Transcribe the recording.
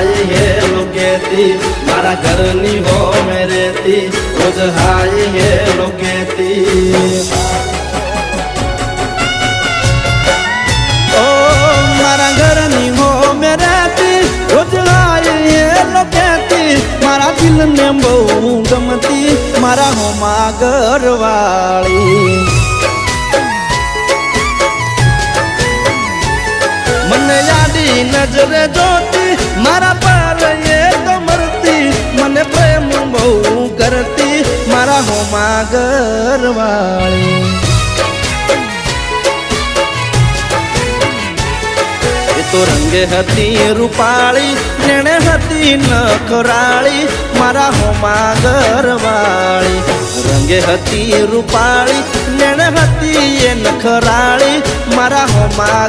hi hello કહેતી મારા ઘરની હો મેં રહેતી રોજ હાય હેલો કહેતી ઓ મારા ઘરની હો મેં રહેતી રોજ હાય હેલો કહેતી મારા દિલને બહુ ગમતી મારા હોમાં ઘરવાળી મને યાદી નજરે જોતી મારા પર એ તો મરતી મને પ્રેમ બહુ કરતી મારા હોમાં ઘરવાળી એ તો રંગે હતી રૂપાળી નેણે હતી નખરાળી મારા હોમાં ઘરવાળી રંગે હતી રૂપાળી નેણે હતી એ નખરાળી મારા હોમાં